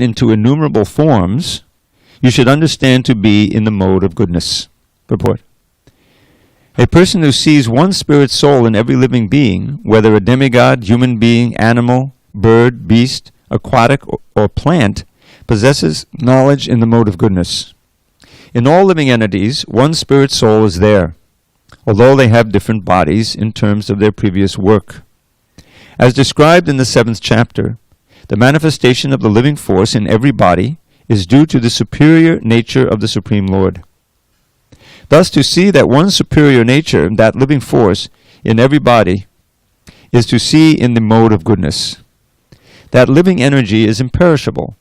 into innumerable forms, you should understand to be in the mode of goodness. Purport. A person who sees one spirit soul in every living being, whether a demigod, human being, animal, bird, beast, aquatic, or plant, possesses knowledge in the mode of goodness. In all living entities, one spirit soul is there, although they have different bodies in terms of their previous work. As described in the 7th chapter, the manifestation of the living force in every body is due to the superior nature of the Supreme Lord. Thus, to see that one superior nature, that living force, in every body, is to see in the mode of goodness. That living energy is imperishable,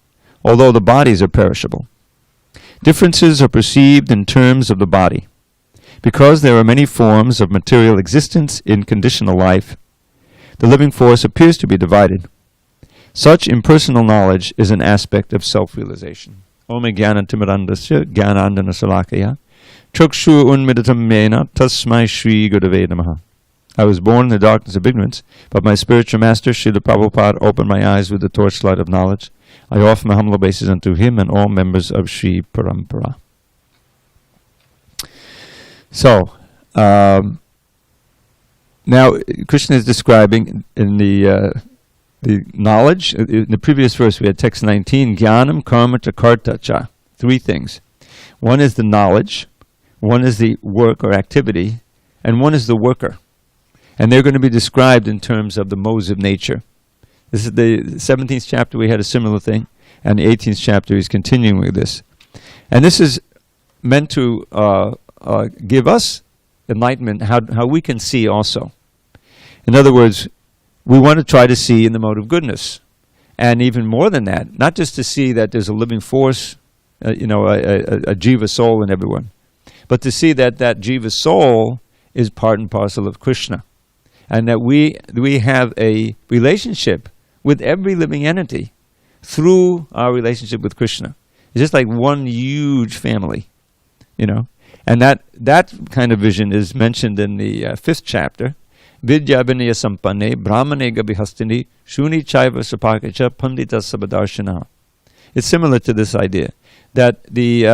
although the bodies are perishable. Differences are perceived in terms of the body. Because there are many forms of material existence in conditional life, the living force appears to be divided. Such impersonal knowledge is an aspect of self-realization. Om Jnana-timirandasya Jnanandana Salakaya Chukshu Unmidatam Mena Tasmai Shri Gurave Namaha. I was born in the darkness of ignorance, but my spiritual master, Srila Prabhupada, opened my eyes with the torchlight of knowledge. I offer my humble obeisance unto him and all members of Sri Parampara. So, now Krishna is describing in the knowledge. In the previous verse we had text 19, Jnanam Karma cha Karta cha. 3 things. One is the knowledge, one is the work or activity, and one is the worker. And they're going to be described in terms of the modes of nature. This is the 17th chapter, we had a similar thing, and the 18th chapter is continuing with this. And this is meant to give us enlightenment, how we can see also. In other words, we want to try to see in the mode of goodness. And even more than that, not just to see that there's a living force, a jiva soul in everyone, but to see that that jiva soul is part and parcel of Krishna. And that we have a relationship with every living entity through our relationship with Krishna. It's just like one huge family, And that kind of vision is mentioned in the 5th chapter. Vidya vinaya sampanne brahmane gabihastini shuni chaiva sapakacha pandita sabadarshana. It's similar to this idea that the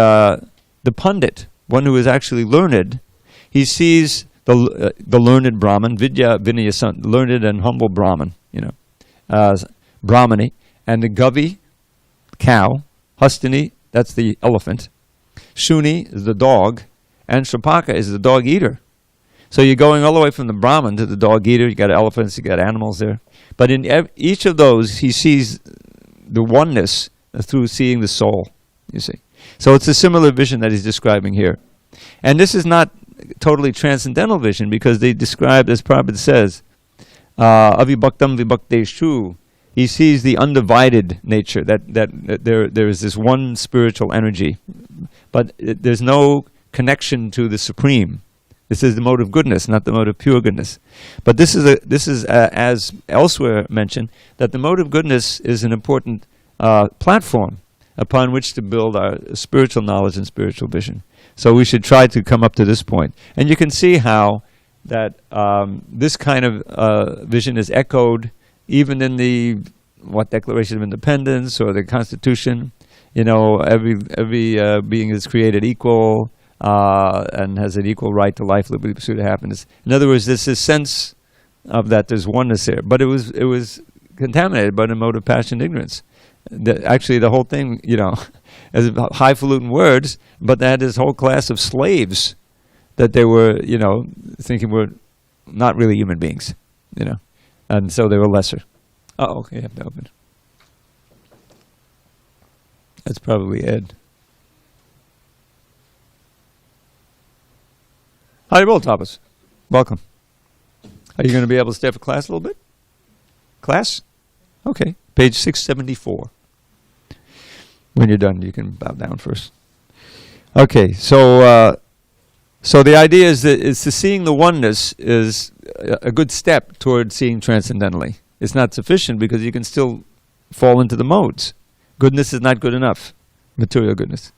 pundit, one who is actually learned, he sees the learned Brahman, Vidya vinaya, learned and humble Brahman, Brahmani, and the Gavi, cow, Hastini, that's the elephant, Shuni is the dog, and Shapaka is the dog eater. So you're going all the way from the Brahman to the dog eater. You got elephants, you got animals there. But in each of those, he sees the oneness through seeing the soul, you see. So it's a similar vision that he's describing here. And this is not totally transcendental vision, because they describe, as Prabhupada says, avibhaktam vibhakteshu. He sees the undivided nature, that there is this one spiritual energy, but there's no connection to the Supreme. This is the mode of goodness, not the mode of pure goodness. But this is as elsewhere mentioned, that the mode of goodness is an important platform upon which to build our spiritual knowledge and spiritual vision. So we should try to come up to this point. And you can see how that this kind of vision is echoed even in the Declaration of Independence or the Constitution. Every being is created equal and has an equal right to life, liberty, pursuit of happiness. In other words, there's this sense of that there's oneness there. But it was contaminated by the mode of passion and ignorance. Actually, the whole thing, as highfalutin words, but they had this whole class of slaves that they were, thinking were not really human beings, and so they were lesser. Okay, you have to open. That's probably Ed. Haribol, Tapas. Welcome. Are you going to be able to stay for class a little bit? Class? Okay. Page 674. When you're done, you can bow down first. Okay, so the idea is that seeing the oneness is a good step toward seeing transcendentally. It's not sufficient because you can still fall into the modes. Goodness is not good enough, material goodness.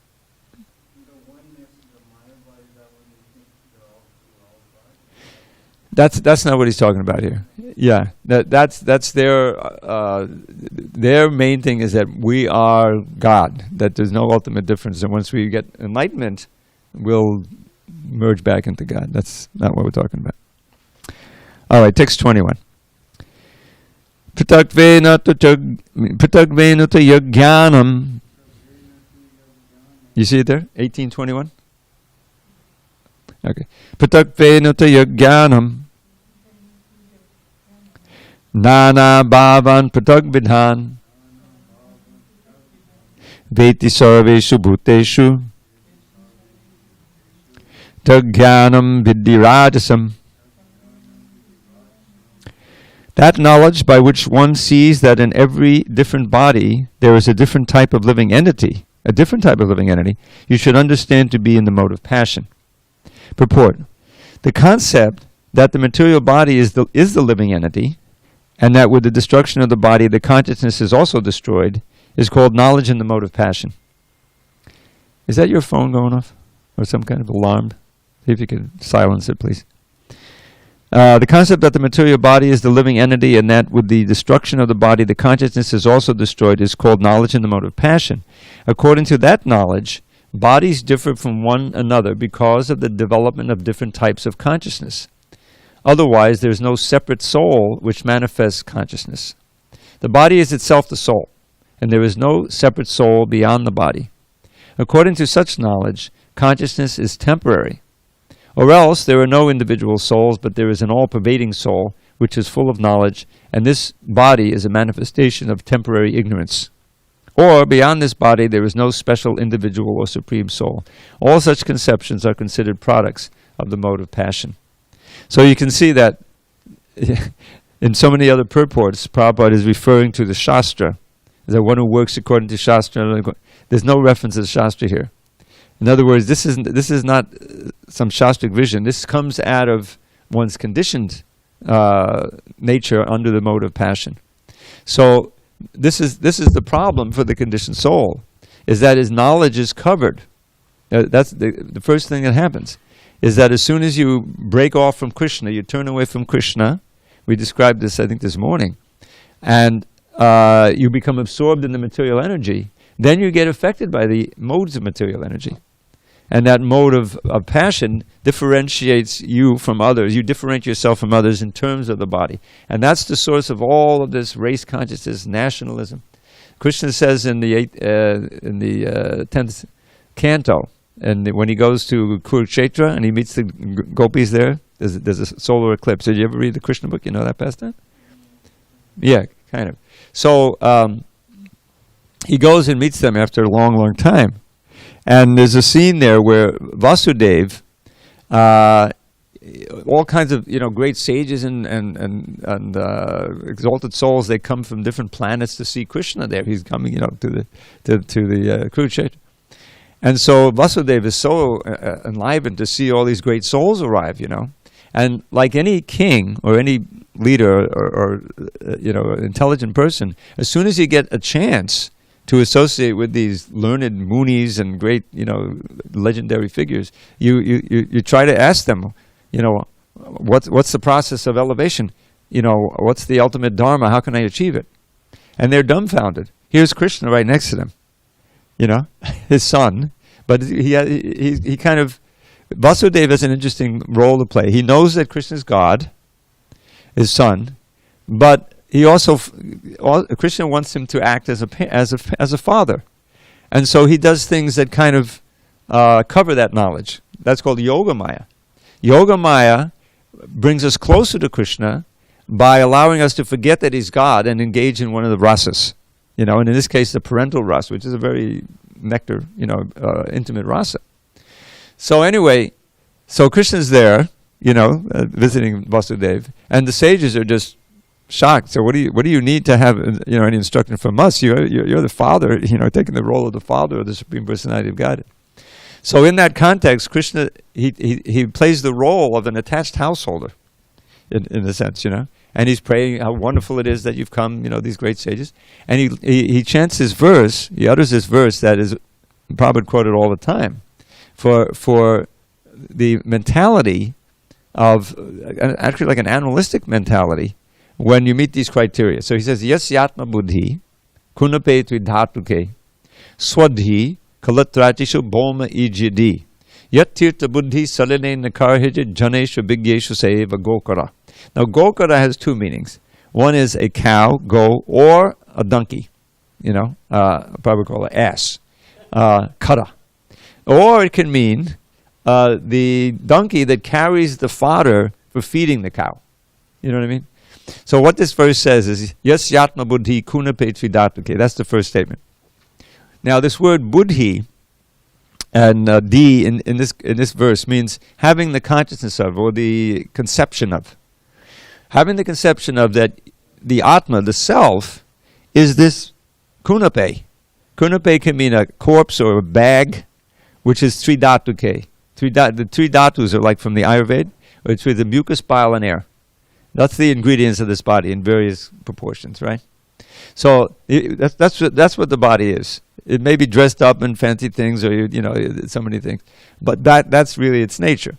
That's not what he's talking about here. Yeah, that's their main thing is that we are God, that there's no ultimate difference, and once we get enlightenment, we'll merge back into God. That's not what we're talking about. All right, text 21. Pritagvena tu yajnanam. You see it there? 1821? Okay. Pritagvena tu yajnanam. Nana bhavan pritagvidhan. Veti sarveshu bhuteshu. Tajnanam vidhi rajasam. That knowledge by which one sees that in every different body there is a different type of living entity, you should understand to be in the mode of passion. Purport. The concept that the material body is the living entity, and that with the destruction of the body the consciousness is also destroyed, is called knowledge in the mode of passion. Is that your phone going off? Or some kind of alarm? See if you can silence it, please. The concept that the material body is the living entity and that with the destruction of the body the consciousness is also destroyed is called knowledge in the mode of passion. According to that knowledge, bodies differ from one another because of the development of different types of consciousness. Otherwise, there is no separate soul which manifests consciousness. The body is itself the soul, and there is no separate soul beyond the body. According to such knowledge, consciousness is temporary. Or else there are no individual souls, but there is an all-pervading soul, which is full of knowledge, and this body is a manifestation of temporary ignorance. Or, beyond this body, there is no special individual or supreme soul. All such conceptions are considered products of the mode of passion. So you can see that in so many other purports, Prabhupada is referring to the Shastra, the one who works according to Shastra. There's no reference to the Shastra here. In other words, this is not some Shastric vision. This comes out of one's conditioned nature under the mode of passion. So this is the problem for the conditioned soul, is that his knowledge is covered. That's the first thing that happens, is that as soon as you break off from Krishna, you turn away from Krishna. We described this, I think, this morning, and you become absorbed in the material energy. Then you get affected by the modes of material energy. And that mode of passion differentiates you from others. You differentiate yourself from others in terms of the body. And that's the source of all of this race consciousness, nationalism. Krishna says in the 10th canto, and when he goes to Kurukshetra and he meets the gopis there, there's a solar eclipse. Did you ever read the Krishna book? You know that pastime? Yeah, kind of. So he goes and meets them after a long, long time. And there's a scene there where Vasudeva, all kinds of great sages and exalted souls, they come from different planets to see Krishna there. He's coming, to the Kurukshetra. And so Vasudeva is so enlivened to see all these great souls arrive, And like any king or any leader or intelligent person, as soon as you get a chance to associate with these learned munis and great, legendary figures, you try to ask them, what's the process of elevation? What's the ultimate dharma? How can I achieve it? And they're dumbfounded. Here's Krishna right next to them, his son. But he kind of, Vasudeva has an interesting role to play. He knows that Krishna is God, his son, but he also, Krishna wants him to act as a father, and so he does things that kind of cover that knowledge. That's called Yoga Maya. Yoga Maya brings us closer to Krishna by allowing us to forget that he's God and engage in one of the rasas, and in this case the parental rasa, which is a very nectar, intimate rasa. So anyway, so Krishna's there, visiting Vasudeva, and the sages are just shocked. So what do you need to have any instruction from us? You're the father, taking the role of the father of the Supreme Personality of Godhead. So in that context, Krishna he plays the role of an attached householder, in a sense, and he's praying how wonderful it is that you've come, these great sages, and he chants his verse. He utters this verse that is Prabhupada quoted all the time, for the mentality of actually like an animalistic mentality when you meet these criteria. So he says, yes yatma buddhi, kunape tvidhatuke, swadhi, kalatratishu boma ijidi, yat tirta buddhi salene nakarhija janeshu bigyeshu seva gokara. Now gokara has two meanings. One is a cow, go, or a donkey, probably call it ass, kara. Or it can mean the donkey that carries the fodder for feeding the cow. You know what I mean? So what this verse says is, yes yatma buddhi kunape tvidhatuke. That's the first statement. Now this word buddhi and di in this verse means having the consciousness of, or the conception of. Having the conception of that the Atma, the self, is this kunape. Kunape can mean a corpse or a bag, which is tridhatuke. The three dhatus are like from the Ayurveda, it's with the mucus, bile, and air. That's the ingredients of this body in various proportions, right? So that's what the body is. It may be dressed up in fancy things, or so many things, but that's really its nature.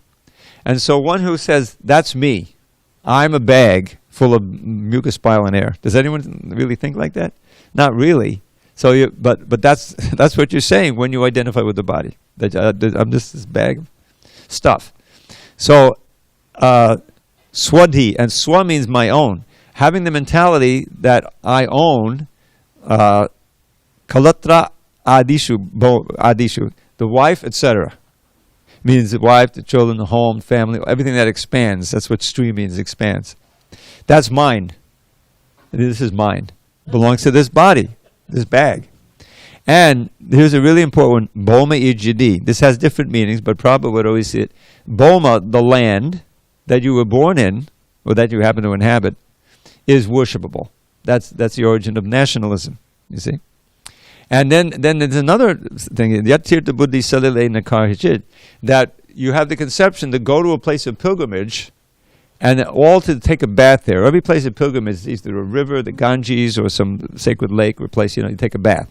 And so one who says, that's me, I'm a bag full of mucus, bile, and air. Does anyone really think like that? Not really. So, but that's what you're saying when you identify with the body. That I'm just this bag of stuff. So, swadhi, and swa means my own. Having the mentality that I own, kalatra adishu, the wife, etc. Means the wife, the children, the home, family, everything that expands. That's what stri means, expands. That's mine. This is mine. Belongs to this body, this bag. And here's a really important one, boma ijidi. This has different meanings, but Prabhupada would always see it. Boma, the land that you were born in, or that you happen to inhabit, is worshipable. That's the origin of nationalism, you see. And then there's another thing, yatirta buddhi salile nakarhijit, that you have the conception to go to a place of pilgrimage and all to take a bath there. Every place of pilgrimage is either a river, the Ganges, or some sacred lake or place, you take a bath.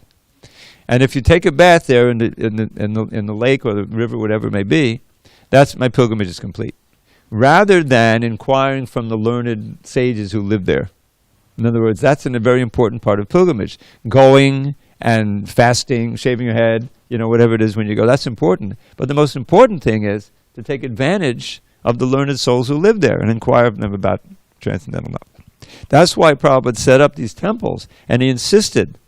And if you take a bath there in the lake or the river, whatever it may be, that's my pilgrimage is complete. Rather than inquiring from the learned sages who live there. In other words, that's a very important part of pilgrimage. Going and fasting, shaving your head, whatever it is when you go, that's important. But the most important thing is to take advantage of the learned souls who live there and inquire of them about transcendental knowledge. That's why Prabhupada set up these temples, and he insisted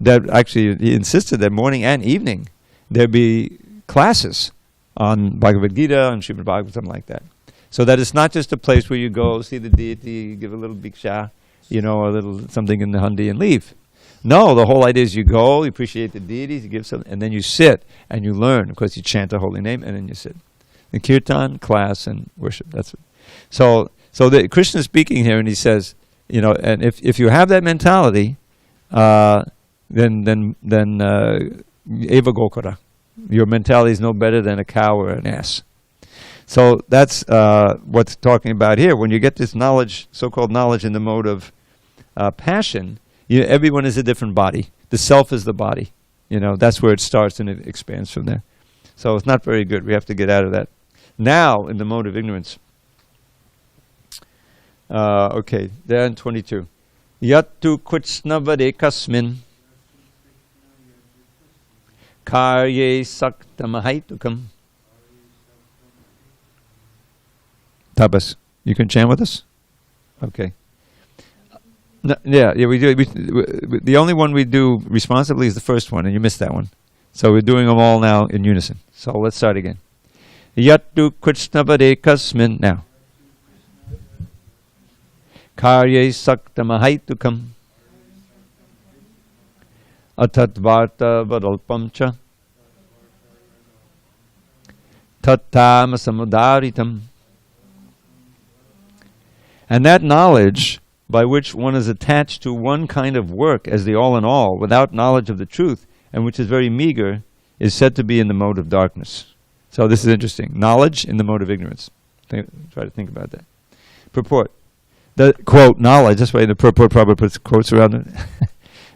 that morning and evening there be classes on Bhagavad Gita and Srimad Bhagavad, something like that. So that it's not just a place where you go, see the deity, give a little bhiksha, a little something in the handi and leave. No, the whole idea is you go, you appreciate the deities, you give something, and then you sit and you learn. Of course, you chant the holy name, and then you sit. The kirtan, class, and worship. That's it. So Krishna is speaking here, and he says, and if you have that mentality, then eva gokara. Your mentality is no better than a cow or an ass. So that's what's talking about here. When you get this knowledge, so-called knowledge in the mode of passion, everyone is a different body. The self is the body. That's where it starts and it expands from there. So it's not very good. We have to get out of that. Now, in the mode of ignorance. Okay, then 22. Yattu kutsnavade kasmin karye saktamahaitukam. Tapas, you can chant with us? Okay. No, yeah, we do. The only one we do responsibly is the first one, and you missed that one. So we're doing them all now in unison. So let's start again. Yattu kutsnavade kasmin. Now. Karye saktamahaitukam atatvarta vadalpamcha tattam samudaritam. And that knowledge by which one is attached to one kind of work as the all-in-all without knowledge of the truth, and which is very meager, is said to be in the mode of darkness. So this is interesting. Knowledge in the mode of ignorance. Try to think about that. Purport. The quote, knowledge, that's why the purport probably puts quotes around it.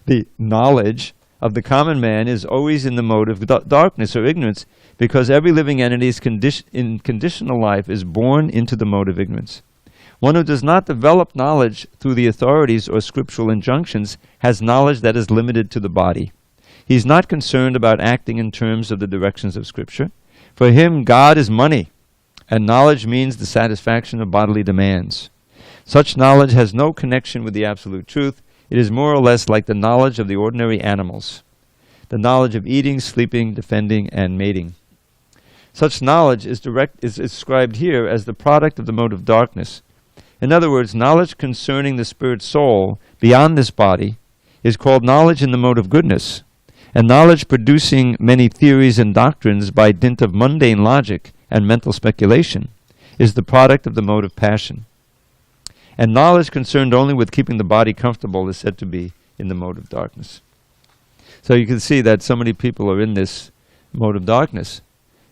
The knowledge of the common man is always in the mode of darkness or ignorance, because every living entity's in conditional life is born into the mode of ignorance. One who does not develop knowledge through the authorities or scriptural injunctions has knowledge that is limited to the body. He is not concerned about acting in terms of the directions of Scripture. For him, God is money, and knowledge means the satisfaction of bodily demands. Such knowledge has no connection with the absolute truth. It is more or less like the knowledge of the ordinary animals, the knowledge of eating, sleeping, defending, and mating. Such knowledge is described here as the product of the mode of darkness. In other words, knowledge concerning the spirit soul beyond this body is called knowledge in the mode of goodness, and knowledge producing many theories and doctrines by dint of mundane logic and mental speculation is the product of the mode of passion. And knowledge concerned only with keeping the body comfortable is said to be in the mode of darkness. So you can see that so many people are in this mode of darkness.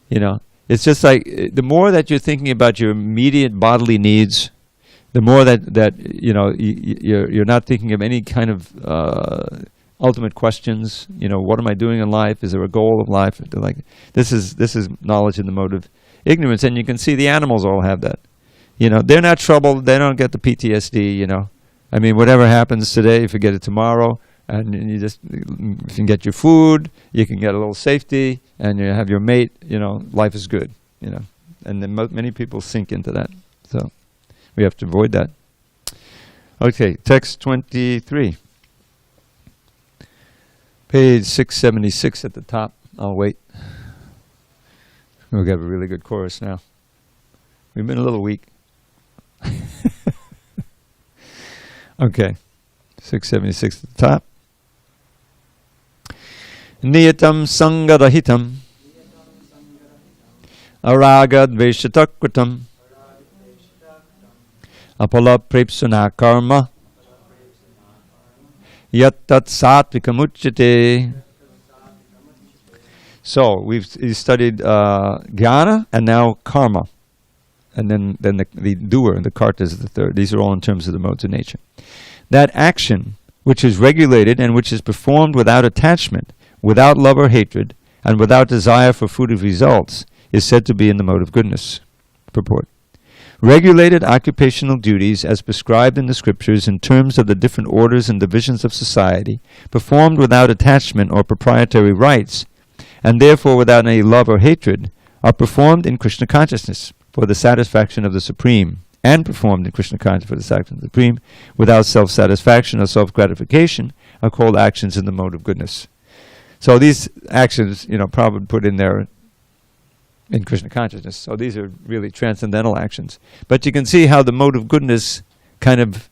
You know, it's just like the more that you're thinking about your immediate bodily needs, the more that you know you're not thinking of any kind of ultimate questions. You know, what am I doing in life? Is there a goal of life? Like this is knowledge in the mode of ignorance, and you can see the animals all have that. You know, they're not troubled. They don't get the PTSD. You know, I mean, whatever happens today, forget it tomorrow. And you can get your food, you can get a little safety, and you have your mate. You know, life is good. You know, and then many people sink into that. So we have to avoid that. Okay, text 23. Page 676 at the top. I'll wait. We'll get a really good chorus now. We've been a little weak. Okay, 676 at the top. Niyatam sangarahitam aragad veshatakritam apala prepsuna karma yattat satvikamuchyate. So we've studied jnana and now karma, and then the doer, the karta is the third. These are all in terms of the modes of nature. That action which is regulated and which is performed without attachment, without love or hatred, and without desire for fruitive results, is said to be in the mode of goodness. Purport. Regulated occupational duties as prescribed in the scriptures in terms of the different orders and divisions of society, performed without attachment or proprietary rights, and therefore without any love or hatred, are performed in Krishna consciousness for the satisfaction of the Supreme, and performed in Krishna consciousness for the satisfaction of the Supreme without self-satisfaction or self-gratification, are called actions in the mode of goodness. So these actions, you know, Prabhupada put in there in Krishna consciousness. So these are really transcendental actions. But you can see how the mode of goodness kind of,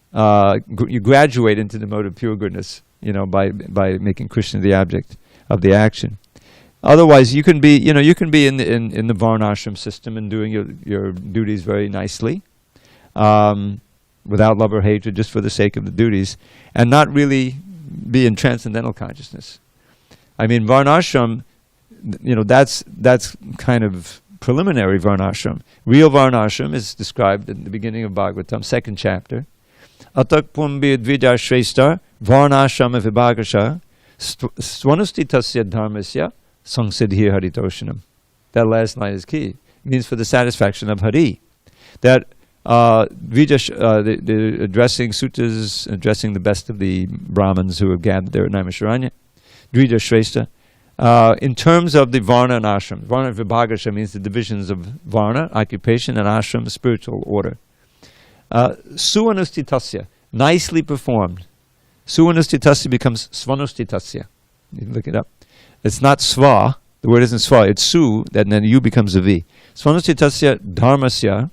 you graduate into the mode of pure goodness, you know, by making Krishna the object of the action. Otherwise, you can be, you know, you can be in the varnashram system and doing your duties very nicely, without love or hatred, just for the sake of the duties, and not really be in transcendental consciousness. I mean, varnashram, you know, that's kind of preliminary varnashram. Real varnashram is described in the beginning of Bhagavatam, 2nd chapter. Atak pumbi dvija shrestha varnashrama vibhagasha swanusti tasya dharmasya sangsiddhi haritoshanam. That last line is key. It means for the satisfaction of Hari. That the addressing suttas, addressing the best of the Brahmins who have gathered there at Naimisharanya, Dvija Shrestha, in terms of the Varna and Ashram. Varna Vibhagasha means the divisions of Varna, occupation, and Ashram, spiritual order. Suvanustitasya, nicely performed. Suvanustitasya becomes Svanustitasya. You can look it up. It's not Sva, the word isn't Sva, it's Su, and then U becomes a V. Svanustitasya dharmasya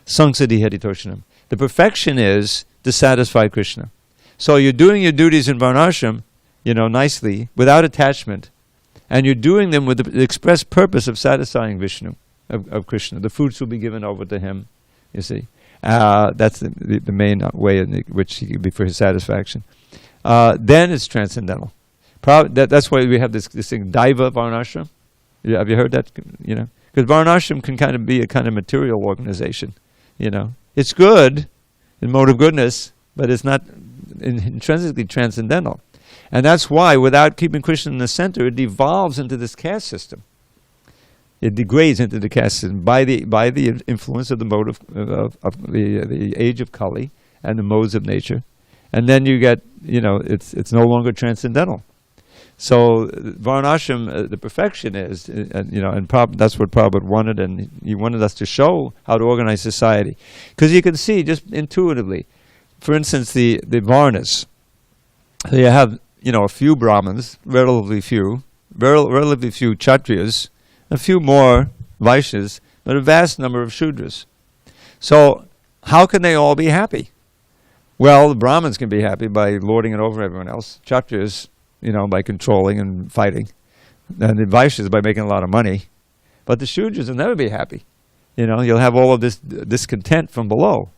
sangsiddhi haritoshanam. The perfection is to satisfy Krishna. So you're doing your duties in Varnashram, you know, nicely, without attachment, and you're doing them with the express purpose of satisfying Vishnu, of Krishna. The fruits will be given over to him, you see. That's the main way in which he could be for his satisfaction. Then it's transcendental. That's why we have this thing, Daiva Varnashram. Have you heard that? You know, because Varnashram can kind of be a kind of material organization. You know, it's good in mode of goodness, but it's not intrinsically transcendental. And that's why, without keeping Krishna in the center, it devolves into this caste system. It degrades into the caste system by the influence of the mode of the age of Kali and the modes of nature. And then you get, it's no longer transcendental. So Varnashram, the perfection is, and that's what Prabhupada wanted, and he wanted us to show how to organize society. Because you can see, just intuitively, for instance, the Varnas. So you have, a few Brahmins, relatively few Kshatriyas, a few more Vaishyas, but a vast number of Shudras. So how can they all be happy? Well, the Brahmins can be happy by lording it over everyone else. Kshatriyas, by controlling and fighting. And the Vaishyas by making a lot of money. But the Shudras will never be happy. You'll have all of this discontent from below.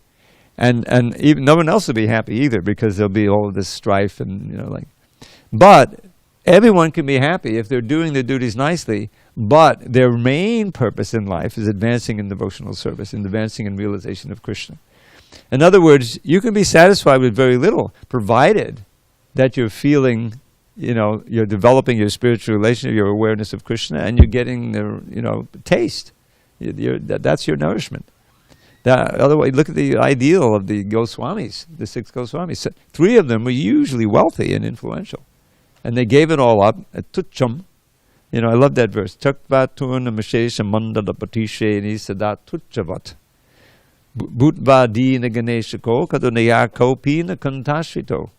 And even no one else will be happy either, because there'll be all of this strife and, But everyone can be happy if they're doing their duties nicely, but their main purpose in life is advancing in devotional service and advancing in realization of Krishna. In other words, you can be satisfied with very little, provided that you're feeling, you're developing your spiritual relationship, your awareness of Krishna, and you're getting the, taste. That's your nourishment. Otherwise, look at the ideal of the Goswamis, the 6 Goswamis. So 3 of them were usually wealthy and influential. And they gave it all up at Tucham. I love that verse. Chakvatun Mashesha Mandala Patisheni Sadat Tuchavat. Bhutva Dina Ganeshako Kadunayako Pina Kantashito.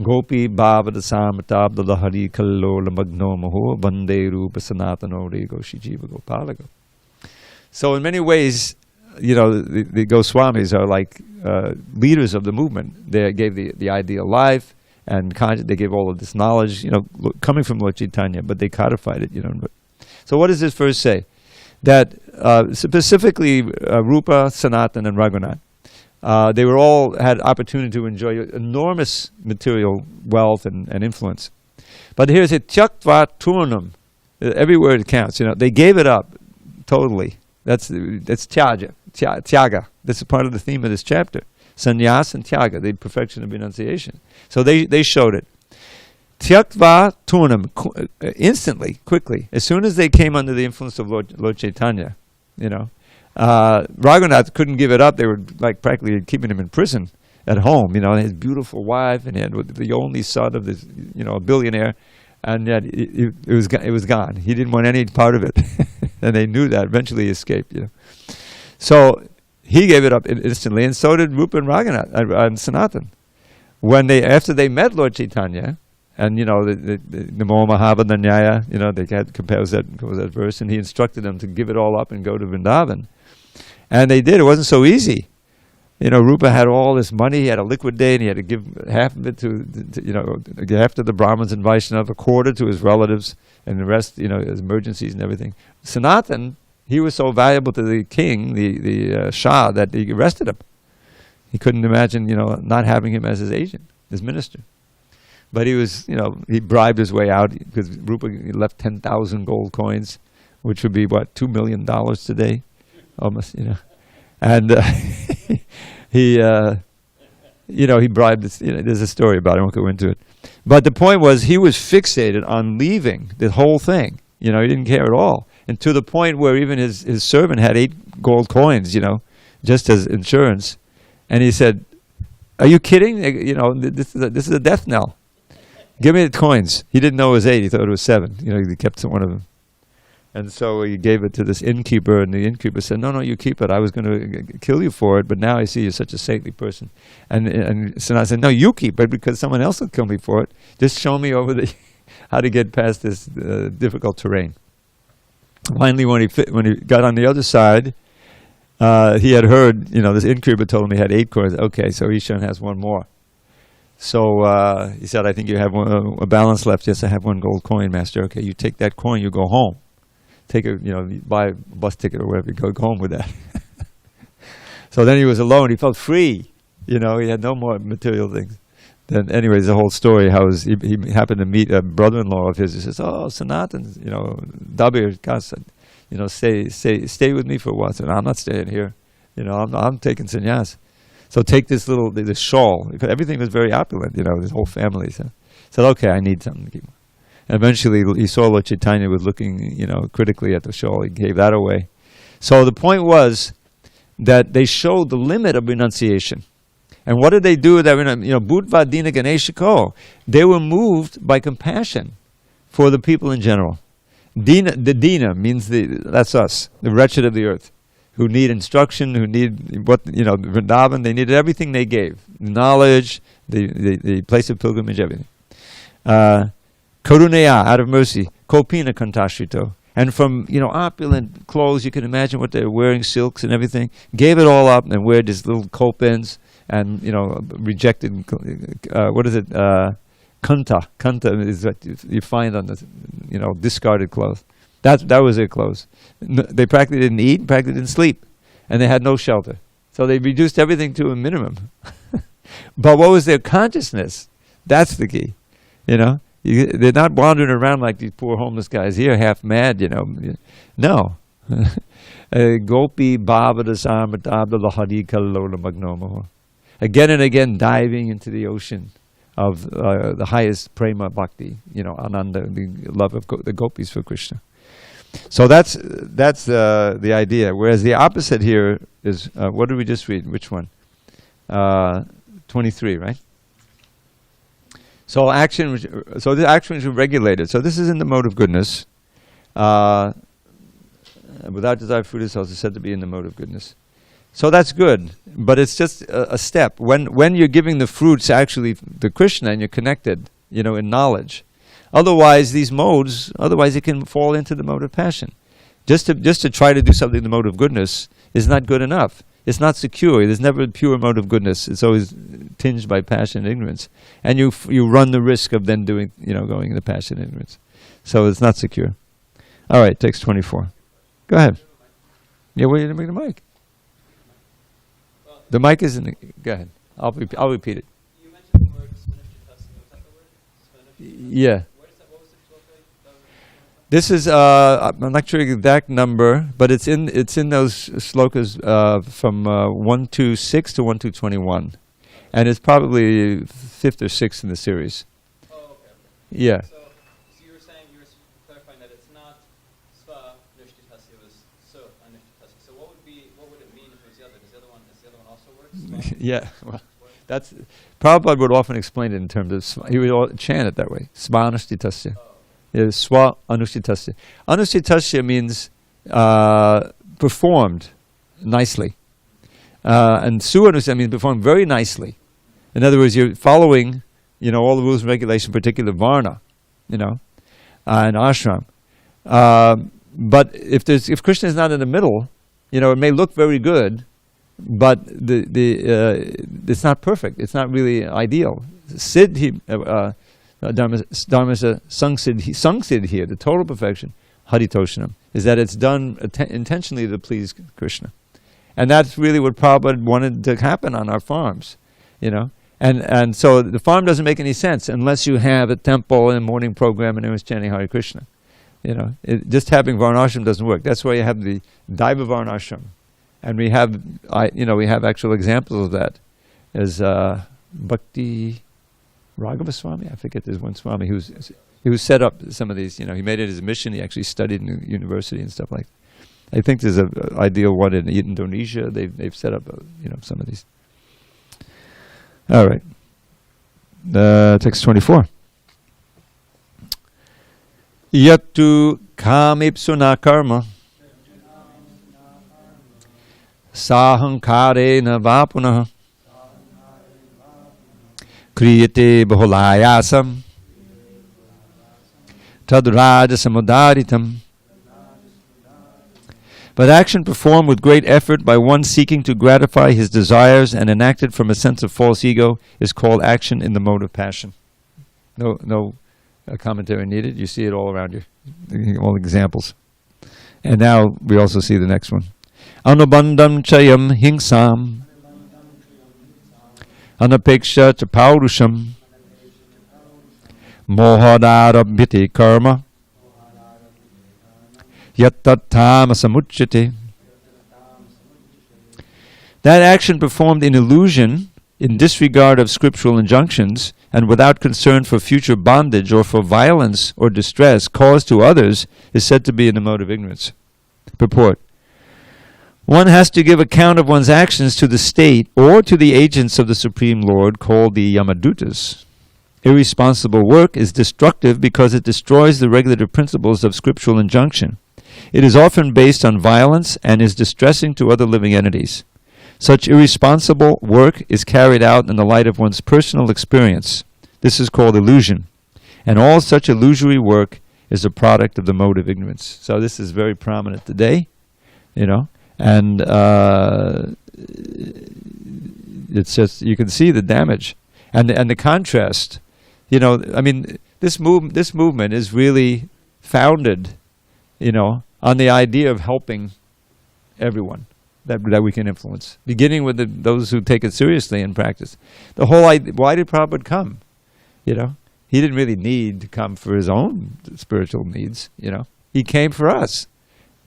Gopi Bhavada Samatabdala Hari Kallo Lamagno Maho Vande Rupa Sanatano Rego Shijiva Gopalago. So in many ways, the Goswamis are like leaders of the movement. They gave the ideal life, and they gave all of this knowledge, coming from Lord Chaitanya, but they codified it, So what does this verse say? That specifically Rupa, Sanatan, and Raghunath, they were all had opportunity to enjoy enormous material wealth and influence. But here's it, Tyaktva Turnam. Every word counts. They gave it up totally. That's tyaga. That's a part of the theme of this chapter. Sannyas and tyaga, the perfection of enunciation. So they showed it. Tyaktva Turnam, instantly, quickly, as soon as they came under the influence of Lord Chaitanya, Raghunath couldn't give it up. They were like practically keeping him in prison at home. His beautiful wife, and he had the only son of this, a billionaire, and yet it was gone. He didn't want any part of it, and they knew that. Eventually, he escaped. So he gave it up instantly, and so did Rupa and Raghunath and Sanatan. After they met Lord Chaitanya, and the Namo Mahavadanyaya, they had composed that verse, and he instructed them to give it all up and go to Vrindavan. And they did. It wasn't so easy. Rupa had all this money. He had a liquidate, and he had to give half of it to half to the Brahmins and Vaishnava, a quarter to his relatives, and the rest, his emergencies and everything. Sanatan, he was so valuable to the king, the Shah, that he arrested him. He couldn't imagine, not having him as his agent, his minister. But he was, he bribed his way out, because Rupa left 10,000 gold coins, which would be, $2 million today? Almost, And he bribed this, there's a story about it, I won't go into it. But the point was, he was fixated on leaving the whole thing. He didn't care at all. And to the point where even his servant had 8 gold coins, just as insurance. And he said, "Are you kidding? This is a death knell. Give me the coins." He didn't know it was 8. He thought it was 7. He kept one of them. And so he gave it to this innkeeper, and the innkeeper said, "No, you keep it. I was going to kill you for it, but now I see you're such a saintly person." And Sanat said, "No, you keep it, because someone else will kill me for it. Just show me over how to get past this difficult terrain." Finally, when he got on the other side, he had heard, this innkeeper told him he had 8 coins. Okay, so Ishan has 1 more. So he said, "I think you have a balance left." "Yes, I have 1 gold coin, master." "Okay, you take that coin, you go home. Take buy a bus ticket or whatever, go home with that." So then he was alone. He felt free. He had no more material things. Then, anyways, the whole story, how he happened to meet a brother-in-law of his. He says, "Oh, Sanatan, Dabir Kasa, stay with me for a while." I said, "I'm not staying here. I'm taking sannyas. So take this shawl." Everything was very opulent, his whole family. So Said, okay, I need something to keep. And eventually he saw Lord Chaitanya was looking, critically at the shawl. He gave that away. So the point was that they showed the limit of renunciation. And what did they do with that? Budva Dina Ganeshiko. They were moved by compassion for the people in general. Dina, the Dina means that's us, the wretched of the earth, who need instruction, who need Vrindavan. They needed everything they gave, knowledge, the place of pilgrimage, everything. Karunaya, out of mercy, Kopina Kantashrito. And from, opulent clothes, you can imagine what they're wearing, silks and everything, gave it all up and wear these little kopins and, rejected, what is it, kanta. Kanta is what you find on the, discarded clothes. That was their clothes. They practically didn't eat, practically didn't sleep, and they had no shelter. So they reduced everything to a minimum. But what was their consciousness? That's the key, They're not wandering around like these poor homeless guys here, half mad, No. Gopi Bhagavad Dasa lahari kalola magnomo. Again and again diving into the ocean of the highest prema bhakti, ananda, the love of the gopis for Krishna. So that's the idea. Whereas the opposite here is, what did we just read? Which one? 23, right? So the actions are regulated. So this is in the mode of goodness. Without desire for fruit is also said to be in the mode of goodness. So that's good, but it's just a step. When you're giving the fruits actually to Krishna and you're connected, in knowledge. Otherwise, these modes, it can fall into the mode of passion. Just to try to do something in the mode of goodness is not good enough. It's not secure. There's never a pure mode of goodness. It's always tinged by passion and ignorance. And you run the risk of then doing, going into passion and ignorance. So it's not secure. All right, text 24. Go ahead. Yeah, where did you make the mic? The mic is in the... Go ahead. I'll repeat it. You mentioned the word Svanishta. Was that the word? Yeah. What was the shloka? This is I'm not sure the exact number, but it's in those slokas from 126 to 121, and it's probably 5th or 6th in the series. Oh, okay. Yeah. So you were saying, you were clarifying that it's not Sva Nishtitasya, it was Su Anishtitasya. So what would it mean if it was the other? Does the other one also work? Yeah. Well, that's Prabhupada would often explain it in terms of he would chant it that way. Sva Anishtitasya. Swa Anushitasya. Anushitasya means performed nicely. And Su Anushitasya means performed very nicely. In other words, you're following, all the rules and regulations, particular varna, and ashram. But if Krishna is not in the middle, it may look very good, but it's not perfect. It's not really ideal. Siddhi, Dharma Sangsiddhi here, the total perfection, Haritoshanam, is that it's done intentionally to please Krishna. And that's really what Prabhupada wanted to happen on our farms, And so the farm doesn't make any sense unless you have a temple and a morning program and everyone's chanting Hare Krishna. Just having Varnashram doesn't work. That's why you have the Daiva Varnashram. And we have actual examples of that. As Bhakti Raghava Swami, I forget, there's one Swami who set up some of these, he made it his mission. He actually studied in the university and stuff like that. I think there's an ideal one in Indonesia. They've set up, some of these. All right. Text 24. Yattu kamipsuna karma sahankarena vapunah kriyate bahulayasam tadrajasamudaritam. But action performed with great effort by one seeking to gratify his desires and enacted from a sense of false ego is called action in the mode of passion. No commentary needed. You see it all around you, all examples. And now we also see the next one. Anubandam chayam hingsam anapeksha cha paurusham mohadarabhyate karma yattattamasamuchyate. That action performed in illusion in disregard of scriptural injunctions, and without concern for future bondage or for violence or distress caused to others, is said to be in the mode of ignorance. Purport. One has to give account of one's actions to the state or to the agents of the Supreme Lord, called the Yamadutas. Irresponsible work is destructive because it destroys the regulative principles of scriptural injunction. It is often based on violence and is distressing to other living entities. Such irresponsible work is carried out in the light of one's personal experience. This is called illusion. And all such illusory work is a product of the mode of ignorance. So this is very prominent today, and it's just, you can see the damage and the contrast. This movement is really founded, on the idea of helping everyone that we can influence, beginning with those who take it seriously in practice. The whole idea, why did Prabhupada come? He didn't really need to come for his own spiritual needs. He came for us,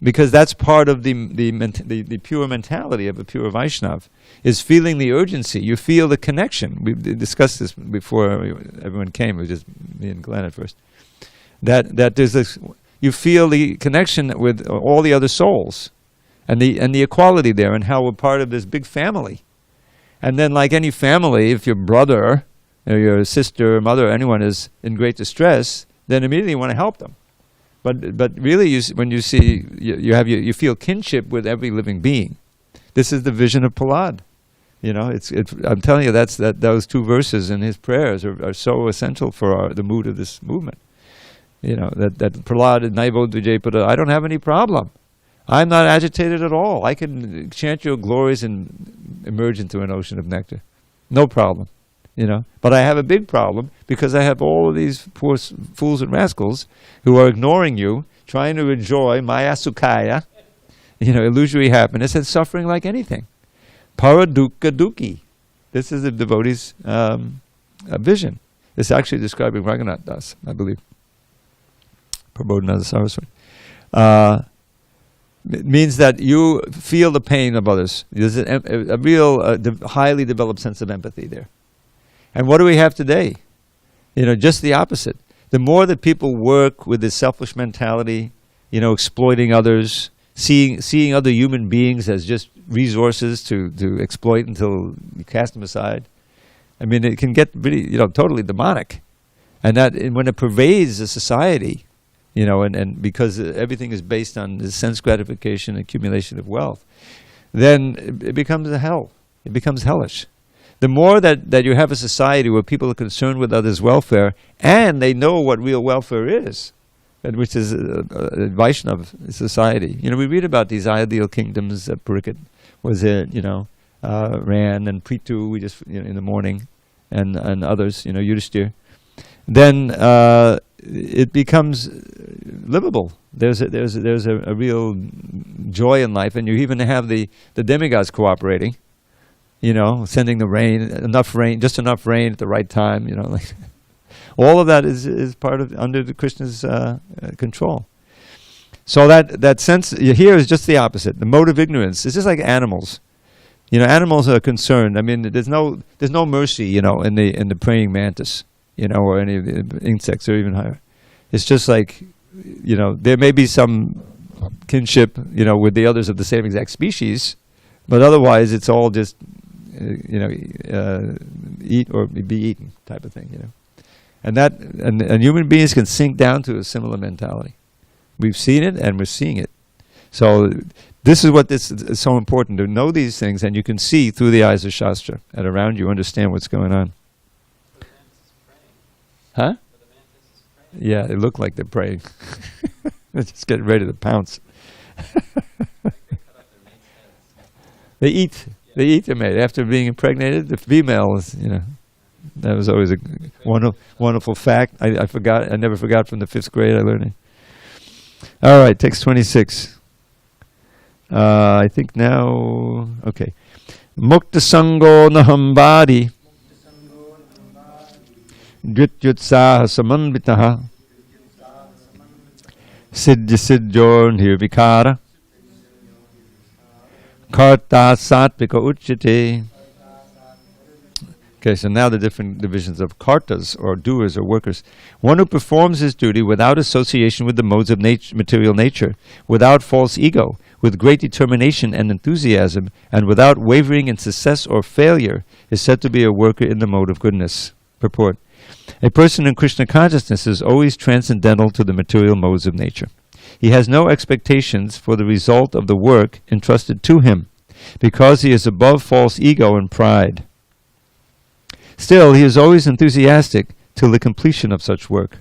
because that's part of the pure mentality of a pure Vaishnav, is feeling the urgency. You feel the connection. We discussed this before everyone came. It was just me and Glenn at first. That there's this, you feel the connection with all the other souls, and the equality there, and how we're part of this big family. And then, like any family, if your brother or your sister, mother, anyone is in great distress, then immediately you want to help them. But really, when you see, you feel kinship with every living being. This is the vision of Prahlad. I'm telling you, those two verses in his prayers are so essential for the mood of this movement. That Prahlad Naivo Dvijapada, I don't have any problem. I'm not agitated at all. I can chant your glories and emerge into an ocean of nectar. No problem. But I have a big problem, because I have all of these poor fools and rascals who are ignoring you, trying to enjoy maya sukhaya, illusory happiness, and suffering like anything. Paradukka dukhi. This is the devotee's vision. It's actually describing Raghunath Das, I believe. Prabodhananda Saraswati. It means that you feel the pain of others. There's a real highly developed sense of empathy there. And what do we have today? Just the opposite. The more that people work with this selfish mentality, exploiting others, seeing other human beings as just resources to exploit until you cast them aside. It can get really, totally demonic. And when it pervades a society, and because everything is based on the sense gratification, accumulation of wealth, then it becomes a hell. It becomes hellish. The more that you have a society where people are concerned with others' welfare, and they know what real welfare is, which is a Vaishnava society. We read about these ideal kingdoms that Pariksit was in, ran, and Prithu, we just, in the morning, and others, Yudhishthir. Then it becomes livable. There's a real joy in life, and you even have the demigods cooperating. Sending the rain, just enough rain at the right time. All of that is part of under the Krishna's control. So that sense here is just the opposite. The mode of ignorance. It's just like animals. Animals are concerned. There's no mercy. In the praying mantis. Or any of the insects, or even higher. It's just like, there may be some kinship, with the others of the same exact species, but otherwise it's all just. Eat or be eaten type of thing, and human beings can sink down to a similar mentality. We've seen it, and we're seeing it. So this is what this is so important, to know these things, and you can see through the eyes of Shastra, and around you understand what's going on. Huh? Yeah, they look like they're praying. They're just getting ready to pounce. They eat their mate. After being impregnated, the female is, that was always a wonderful fact. I forgot. I never forgot from the 5th grade. I learned it. All right, text 26. I think now, okay. Mukta sango nahambadi dvityutsaha samanvitaha siddhi siddhyor nirvikara karta satvika uchyate. Okay, so now the different divisions of kartas, or doers, or workers. One who performs his duty without association with the modes of material nature, without false ego, with great determination and enthusiasm, and without wavering in success or failure, is said to be a worker in the mode of goodness. Purport. A person in Krishna consciousness is always transcendental to the material modes of nature. He has no expectations for the result of the work entrusted to him, because he is above false ego and pride. Still, he is always enthusiastic till the completion of such work.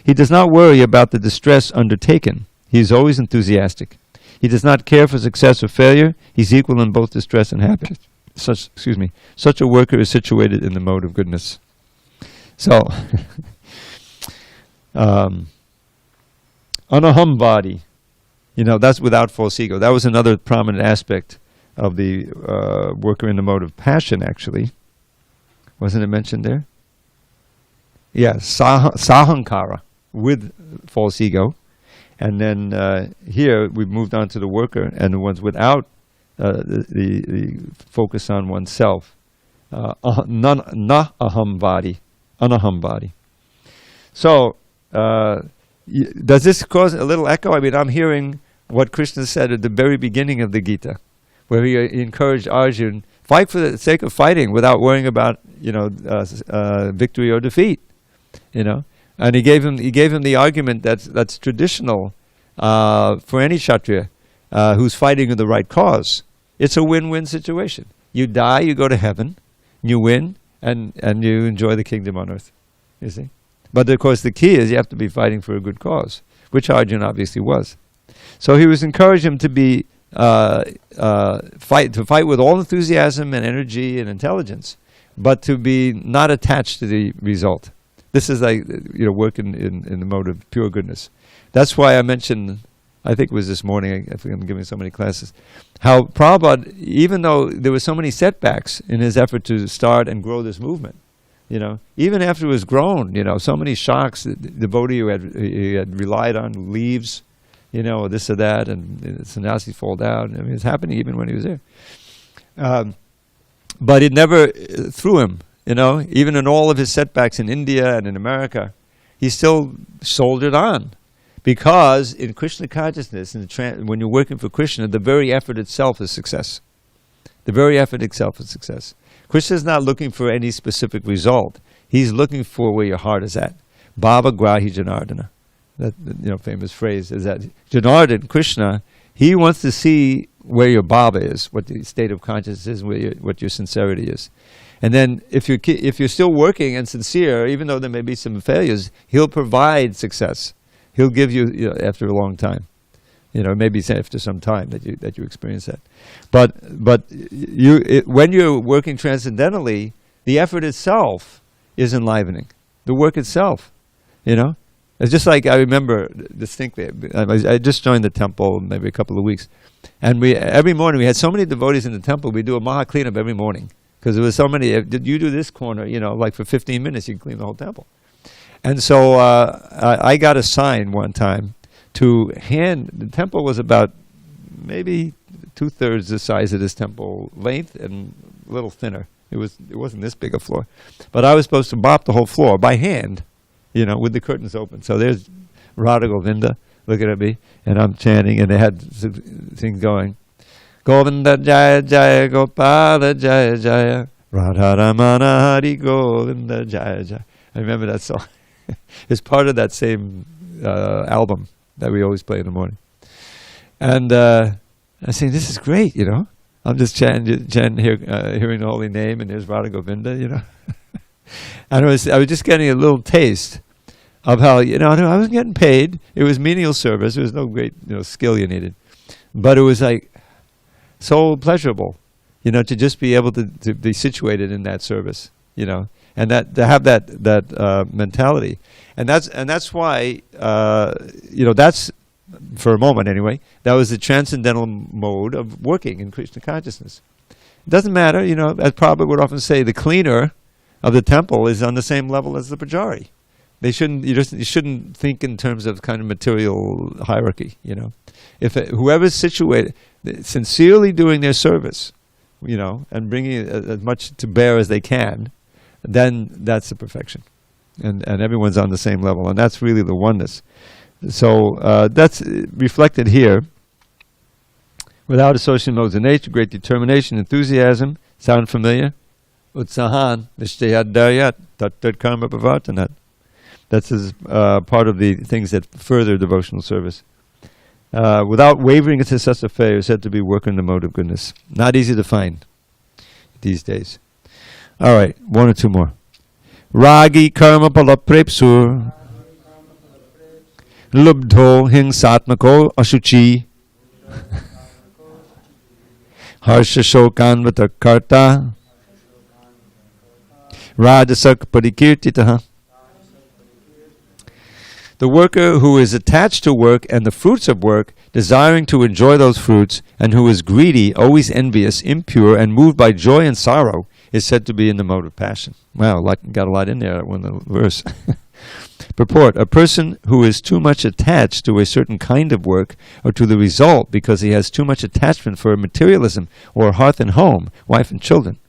He does not worry about the distress undertaken. He is always enthusiastic. He does not care for success or failure. He is equal in both distress and happiness. Such a worker is situated in the mode of goodness. So, anaham body, that's without false ego. That was another prominent aspect of the worker in the mode of passion, actually. Wasn't it mentioned there? Yes, sahankara, with false ego. And then here we've moved on to the worker and the ones without the focus on oneself. Na-aham body, anaham body. So, does this cause a little echo? I mean, I'm hearing what Krishna said at the very beginning of the Gita, where he encouraged Arjuna, fight for the sake of fighting without worrying about, victory or defeat, And he gave him the argument that's traditional for any Kshatriya who's fighting in the right cause. It's a win-win situation. You die, you go to heaven, you win, and you enjoy the kingdom on earth. You see? But of course the key is you have to be fighting for a good cause, which Arjuna obviously was. So he was encouraging him to be fight with all enthusiasm and energy and intelligence, but to be not attached to the result. This is like work in the mode of pure goodness. That's why I mentioned, I think it was this morning, if I'm giving so many classes, how Prabhupada, even though there were so many setbacks in his effort to start and grow this movement, even after it was grown, so many shocks, the devotee who he had relied on leaves, this or that, and the sannyasi fall down. I mean, it's happening even when he was there. But it never threw him, even in all of his setbacks in India and in America, he still soldiered on. Because in Krishna consciousness, when you're working for Krishna, the very effort itself is success. The very effort itself is success. Krishna is not looking for any specific result. He's looking for where your heart is at. Bhava grahi janardana. That famous phrase is that Janardana, Krishna, he wants to see where your bhava is, what the state of consciousness is, what your sincerity is. And then if you're still working and sincere, even though there may be some failures, he'll provide success. He'll give you, after a long time. Maybe after some time that you experience that. But when you're working transcendentally, the effort itself is enlivening. The work itself, It's just like I remember distinctly. I just joined the temple maybe a couple of weeks, and every morning we had so many devotees in the temple. We do a maha cleanup every morning because there was so many. Did you do this corner? Like for 15 minutes you can clean the whole temple. And so I got assigned one time to hand. The temple was about maybe 2/3 the size of this temple length and a little thinner. It wasn't this big a floor, but I was supposed to mop the whole floor by hand. With the curtains open. So there's Radha Govinda looking at me, and I'm chanting, and they had things going. Govinda Jaya Jaya Gopala Jaya Jaya Radha Ramana Hari Govinda Jaya Jaya. I remember that song. It's part of that same album that we always play in the morning. And I was saying, this is great, I'm just chanting hearing the holy name, and there's Radha Govinda, And I was just getting a little taste of how, I wasn't getting paid. It was menial service. There was no great, skill you needed. But it was like so pleasurable, to just be able to be situated in that service, and that to have that mentality. And that's why, that's, for a moment anyway, that was the transcendental mode of working in Krishna consciousness. It doesn't matter, as Prabhupada would often say, the cleaner of the temple is on the same level as the pujari. You shouldn't think in terms of kind of material hierarchy. If whoever's situated, sincerely doing their service, and bringing as much to bear as they can, then that's the perfection. And everyone's on the same level, and that's really the oneness. So that's reflected here. Without associating modes of nature, great determination, enthusiasm, sound familiar? Utsahan, nishtayadayat, tat karma bhavartanat. That's part of the things that further devotional service. Without wavering into such affairs, said to be worker in the mode of goodness. Not easy to find these days. All right, one or two more. Ragi karma palaprepsur, lubdho hingsatmako ashuchi, harsha shokanvata karta, rajasak parikirtitaha. The worker who is attached to work and the fruits of work, desiring to enjoy those fruits, and who is greedy, always envious, impure, and moved by joy and sorrow, is said to be in the mode of passion. Wow, got a lot in there, one verse. Purport: a person who is too much attached to a certain kind of work, or to the result because he has too much attachment for materialism, or hearth and home, wife and children.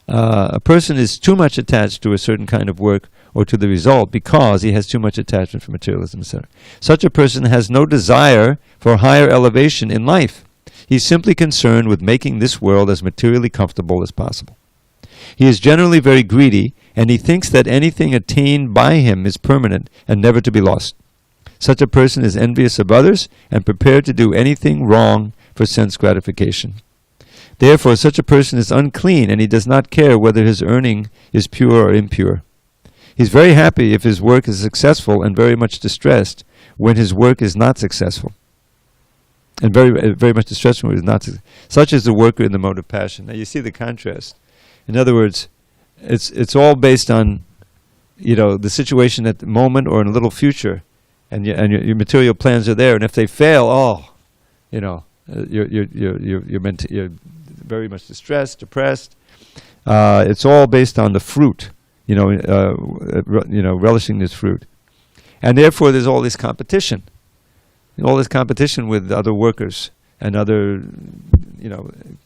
A person is too much attached to a certain kind of work, or to the result because he has too much attachment for materialism, etc. Such a person has no desire for higher elevation in life. He is simply concerned with making this world as materially comfortable as possible. He is generally very greedy, and he thinks that anything attained by him is permanent and never to be lost. Such a person is envious of others and prepared to do anything wrong for sense gratification. Therefore, such a person is unclean, and he does not care whether his earning is pure or impure. He is very happy if his work is successful, and very much distressed when his work is not successful. And very much distressed when it is not successful. Such is the worker in the mode of passion. Now you see the contrast. In other words, it's all based on, the situation at the moment or in a little future, and your material plans are there. And if they fail, you're very much distressed, depressed. It's all based on the fruit, relishing this fruit, and therefore there's all this competition, with other workers and other,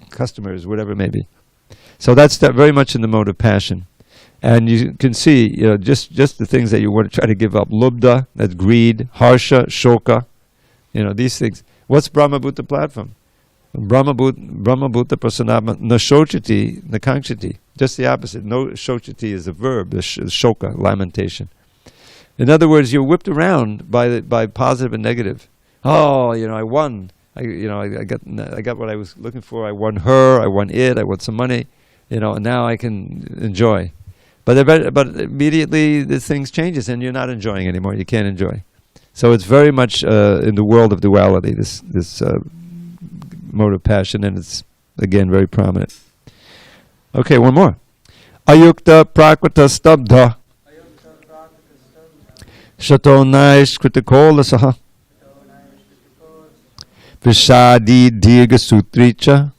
customers, whatever it may be. So that's very much in the mode of passion, and you can see, just the things that you want to try to give up. Lubda, that's greed. Harsha, shoka, these things. What's Brahmabhuta platform? Brahmabhuta prasanama na shochati na kankshati. Just the opposite. No shochati is a verb, the shoka, lamentation. In other words, you're whipped around by positive and negative. Oh, I won. I got what I was looking for. I won her. I won it. I won some money. And now I can enjoy. But immediately the things changes and you're not enjoying anymore. You can't enjoy. So it's very much in the world of duality. This mode of passion, and it's again very prominent. Okay, one more. Ayukta prakrita stabdha shatonaish kritikola vishadi dirga sutricha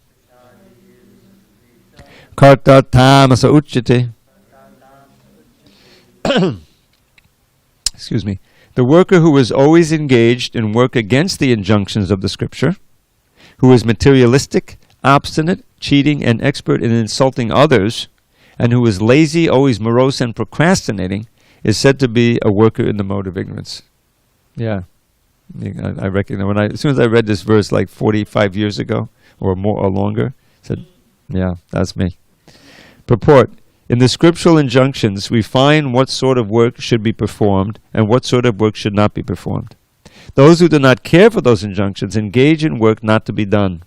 karta tamasa uchyate. Excuse me. The worker who is always engaged in work against the injunctions of the scripture, who is materialistic, obstinate, cheating, and expert in insulting others, and who is lazy, always morose, and procrastinating, is said to be a worker in the mode of ignorance. Yeah, I recognize. As soon as I read this verse like 45 years ago, or more or longer, I said, yeah, that's me. Purport. In the scriptural injunctions, we find what sort of work should be performed and what sort of work should not be performed. Those who do not care for those injunctions engage in work not to be done,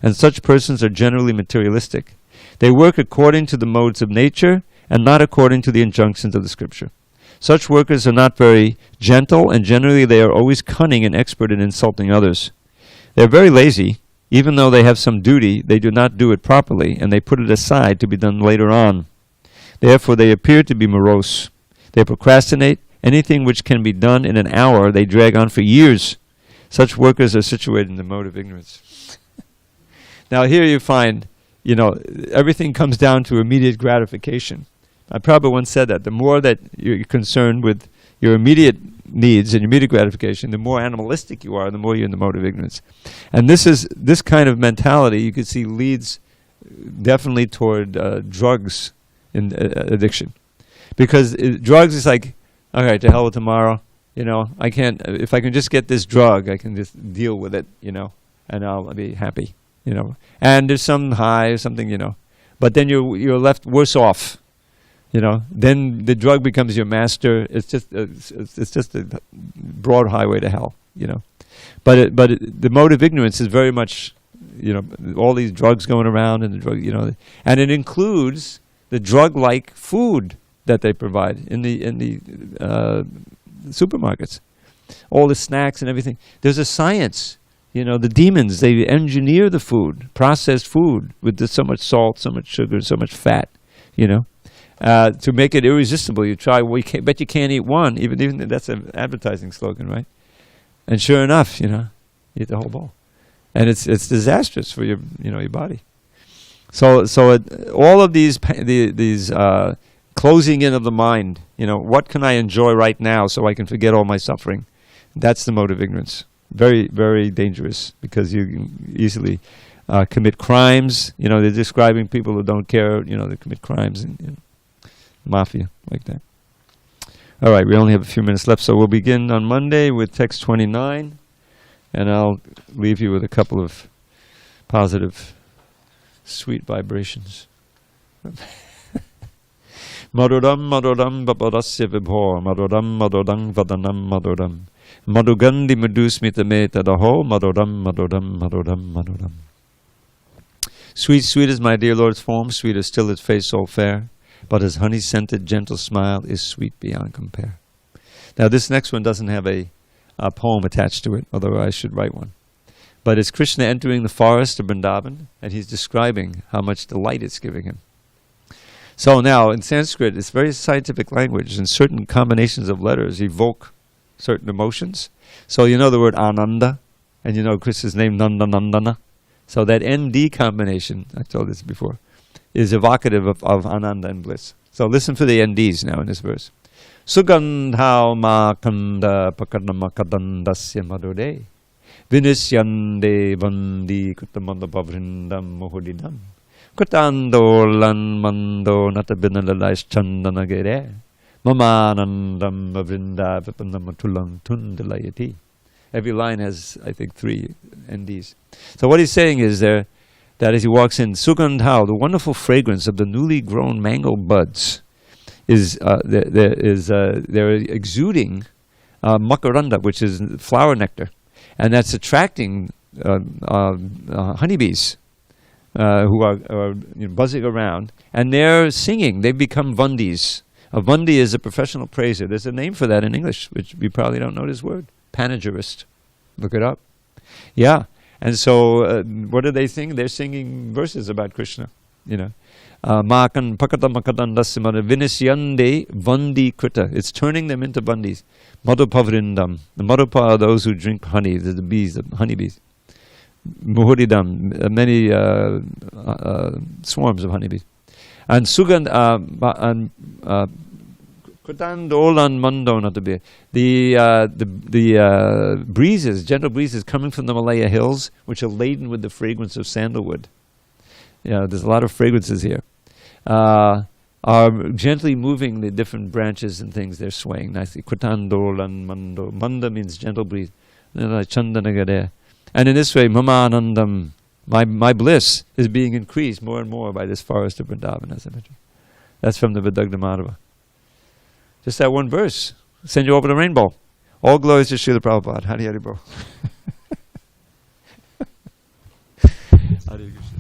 and such persons are generally materialistic. They work according to the modes of nature and not according to the injunctions of the scripture. Such workers are not very gentle, and generally they are always cunning and expert in insulting others. They are very lazy. Even though they have some duty, they do not do it properly, and they put it aside to be done later on. Therefore they appear to be morose. They procrastinate. Anything which can be done in an hour, they drag on for years. Such workers are situated in the mode of ignorance. Now here you find, everything comes down to immediate gratification. Prabhupada once said that the more that you're concerned with your immediate needs and immediate gratification, the more animalistic you are, the more you're in the mode of ignorance. And this kind of mentality, you can see, leads definitely toward drugs in addiction, because drugs is like, all right, to hell with tomorrow. I can't. If I can just get this drug, I can just deal with it. And I'll be happy. And there's some high or something. But then you're left worse off. Then the drug becomes your master. It's just a broad highway to hell. But the mode of ignorance is very much, all these drugs going around and the drug, and it includes the drug-like food that they provide in the supermarkets, all the snacks and everything. There's a science. The demons, they engineer the food, processed food with so much salt, so much sugar, so much fat, to make it irresistible. You try, bet you can't eat one, even that's an advertising slogan, right? And sure enough, you eat the whole bowl. And it's disastrous for your body. So all of these closing in of the mind, what can I enjoy right now so I can forget all my suffering? That's the mode of ignorance. Very, very dangerous, because you can easily commit crimes. They're describing people who don't care, they commit crimes and mafia like that. All right, we only have a few minutes left, so we'll begin on Monday with text 29, and I'll leave you with a couple of positive, sweet vibrations. Madodam, madodam, bapadasya vibhor, madodam, madodam, vadanam, madodam. Madhugandhi madhusmita metadaho, madodam, madodam, madodam, madodam. Sweet, sweet is my dear Lord's form, sweeter still his face so fair, but his honey-scented gentle smile is sweet beyond compare. Now this next one doesn't have a poem attached to it, although I should write one. But it's Krishna entering the forest of Vrindavan, and he's describing how much delight it's giving him. So now, in Sanskrit, it's very scientific language, and certain combinations of letters evoke certain emotions. So the word Ananda, and Krishna's name Nanda Nandana. So that ND combination, I told this before, is evocative of Ananda and bliss. So listen for the NDs now in this verse. Sugandhau ma kanda pakadamakadandasya madode vinisyande vandi kutamandavavrindam muhudidam kutandolan mando natabinalalais chandanagere mamanandam avrinda vipanamatulam tundalayati. Every line has, I think, 3 NDs. So what he's saying is that as he walks in, Sugandhau, the wonderful fragrance of the newly grown mango buds, they're exuding makaranda, which is flower nectar, and that's attracting honeybees who are buzzing around, and they're singing. They become vandis. A vandi is a professional praiser. There's a name for that in English, which you probably don't know this word. Panegyrist. Look it up. Yeah. And so, what do they sing? They're singing verses about Krishna. Makan pakadamakadandasya vinisyande vandi krita. It's turning them into vandis. Madhupavrindam. The madhupa are those who drink honey, the bees, the honeybees. Muhuridam, many swarms of honeybees. And Sugand, Kutandolan mando natabe. The breezes, gentle breezes coming from the Malaya hills, which are laden with the fragrance of sandalwood. There's a lot of fragrances here. Are gently moving the different branches and things. They're swaying nicely. Kutandolan mando. Manda means gentle breeze. Chandanagade. And in this way, Mamanandam, my bliss is being increased more and more by this forest of Vrindavan, as I mentioned. That's from the Vidagdha Madhava. Just that one verse. Send you over the rainbow. All glories to Srila Prabhupada. Hari Hari Bol. Hare Krishna.